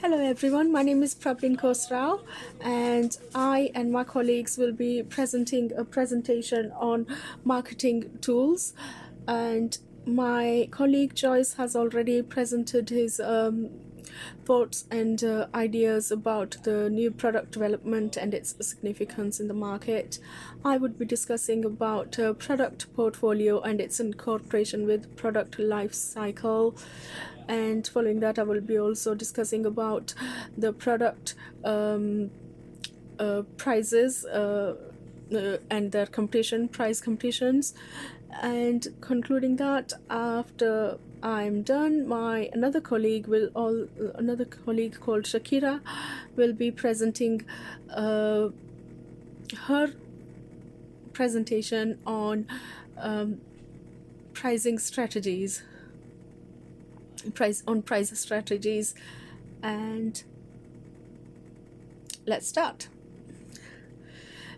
Hello everyone, my name is Prabin Kosrao and I and my colleagues will be presenting a presentation on marketing tools, and my colleague Joyce has already presented his thoughts and ideas about the new product development and its significance in the market. I would be discussing about product portfolio and its incorporation with product life cycle, and following that I will be also discussing about the product prices and their price competitions, and concluding that after I'm done, my another colleague called Shakira will be presenting her presentation on pricing strategies price strategies. And let's start.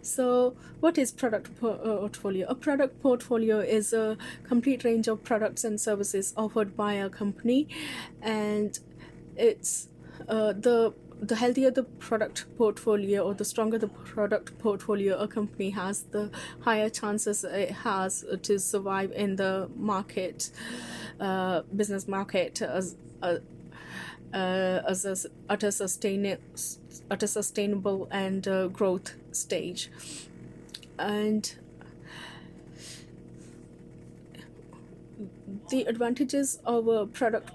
So, what is portfolio? A product portfolio is a complete range of products and services offered by a company, and it's the healthier the product portfolio or the stronger the product portfolio a company has, the higher chances it has to survive in the business market at a sustainable and growth stage. And the advantages of a product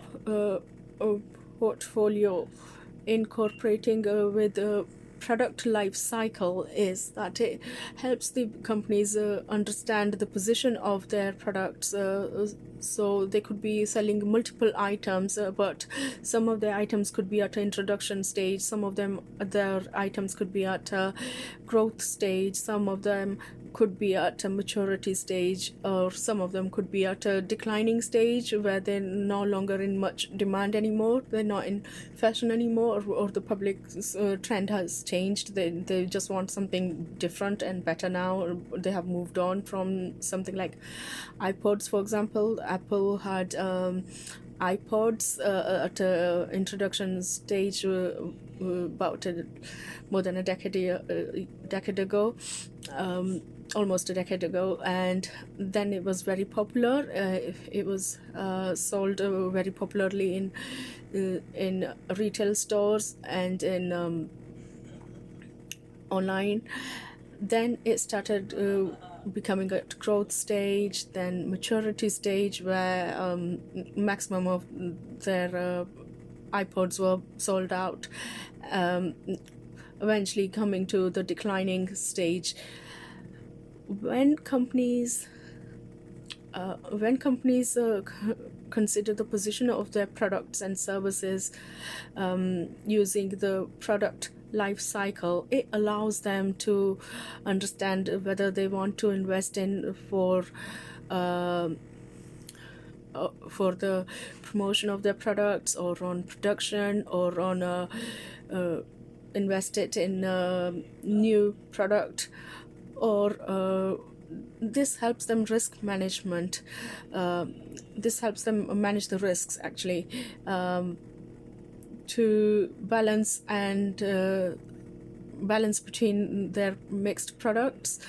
portfolio incorporating with a product life cycle is that it helps the companies understand the position of their products, so they could be selling multiple items, but some of the items could be at an introduction stage, some of them their items could be at a growth stage, some of them could be at a maturity stage, or some of them could be at a declining stage where they're no longer in much demand anymore, they're not in fashion anymore, or the public trend has changed, they just want something different and better now, or they have moved on from something like iPods, for example. Apple had iPods at a introduction stage about more than a decade ago, almost a decade ago, and then it was very popular. It was sold very popularly in retail stores and in online. Then it started becoming a growth stage, then maturity stage, where maximum of their iPods were sold out, eventually coming to the declining stage. When companies consider the position of their products and services using the product life cycle, it allows them to understand whether they want to invest in for the promotion of their products, or on production, or on invest it in a new product, or this helps them risk management. This helps them manage the risks, actually, to balance between their mixed products.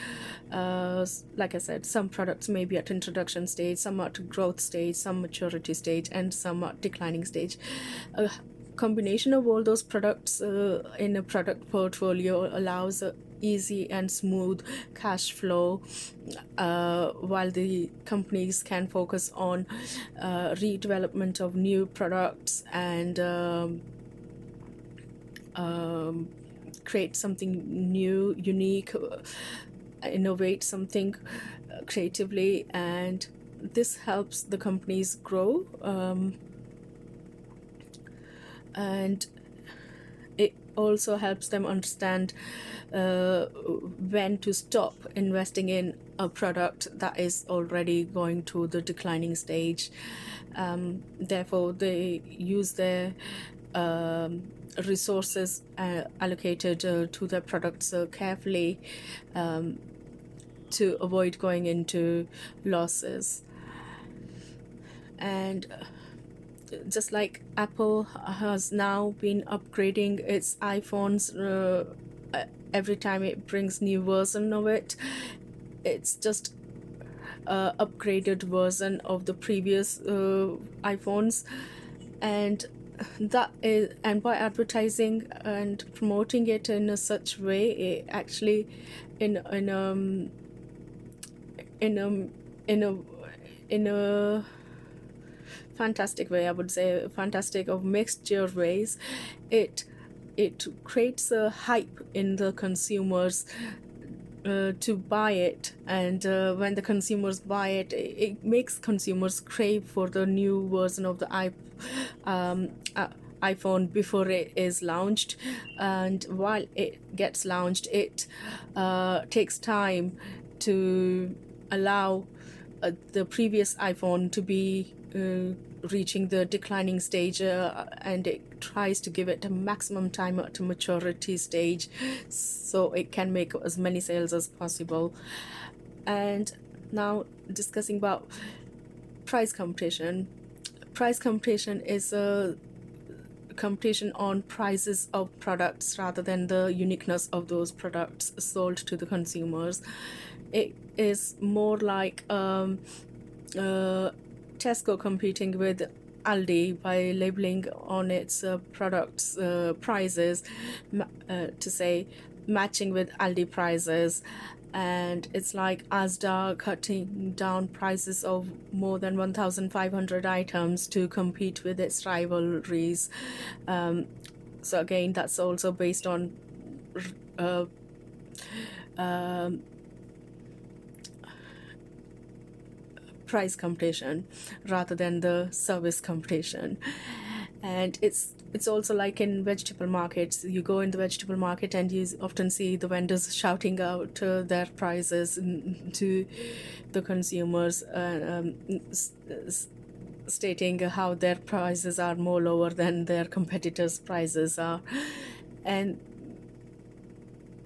Like I said, some products may be at introduction stage, some at growth stage, some maturity stage, and some at declining stage. A combination of all those products in a product portfolio allows easy and smooth cash flow, while the companies can focus on redevelopment of new products and create something new, unique, innovate something creatively, and this helps the companies grow, and it also helps them understand when to stop investing in a product that is already going to the declining stage. Therefore, they use their resources allocated to their products carefully, to avoid going into losses. And just like Apple has now been upgrading its iPhones every time it brings new version of it. It's just upgraded version of the previous iPhones, and and by advertising and promoting it in a such way, it actually in in in a in a in a fantastic way, I would say, fantastic of mixture ways, it it creates a hype in the consumers to buy it, and when the consumers buy it, it makes consumers crave for the new version of the um, uh, iPhone before it is launched. And while it gets launched, it takes time to allow the previous iPhone to be reaching the declining stage, and it tries to give it a maximum time to maturity stage so it can make as many sales as possible. And now discussing about price competition. Price competition is a competition on prices of products rather than the uniqueness of those products sold to the consumers. It is more like Tesco competing with Aldi by labeling on its products prices to say matching with Aldi prices. And it's like Asda cutting down prices of more than 1,500 items to compete with its rivalries. So again, that's also based on uh, um, price competition rather than the service competition. And it's also like in vegetable markets. You go in the vegetable market and you often see the vendors shouting out their prices to the consumers, stating how their prices are more lower than their competitors' prices are. And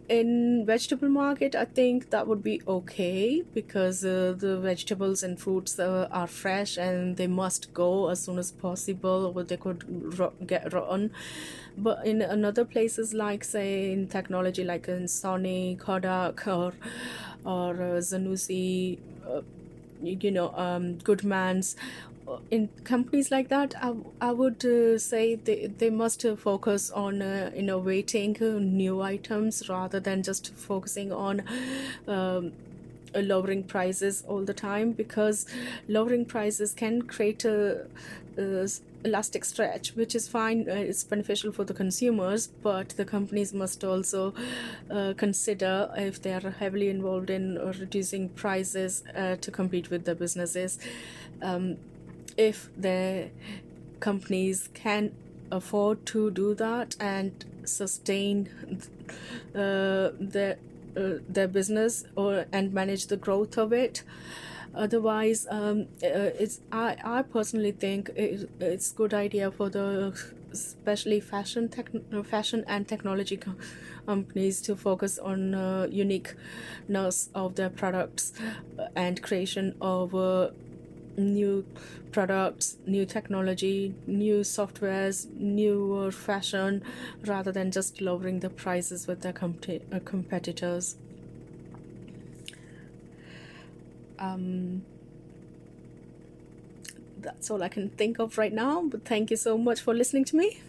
in vegetable market, I think that would be okay because the vegetables and fruits are fresh and they must go as soon as possible, or they could get rotten. But in another places, like say in technology, like in Sony, Kodak, or Zanussi, Goodman's, in companies like that, I would say they must focus on innovating new items rather than just focusing on lowering prices all the time, because lowering prices can create a elastic stretch, which is fine. It's beneficial for the consumers, but the companies must also consider if they are heavily involved in reducing prices to compete with their businesses. If the companies can afford to do that and sustain their business and manage the growth of it. Otherwise, I personally think it's good idea for the especially fashion and technology companies to focus on uniqueness of their products and creation of new products, new technology, new softwares, newer fashion, rather than just lowering the prices with their competitors. That's all I can think of right now, but thank you so much for listening to me.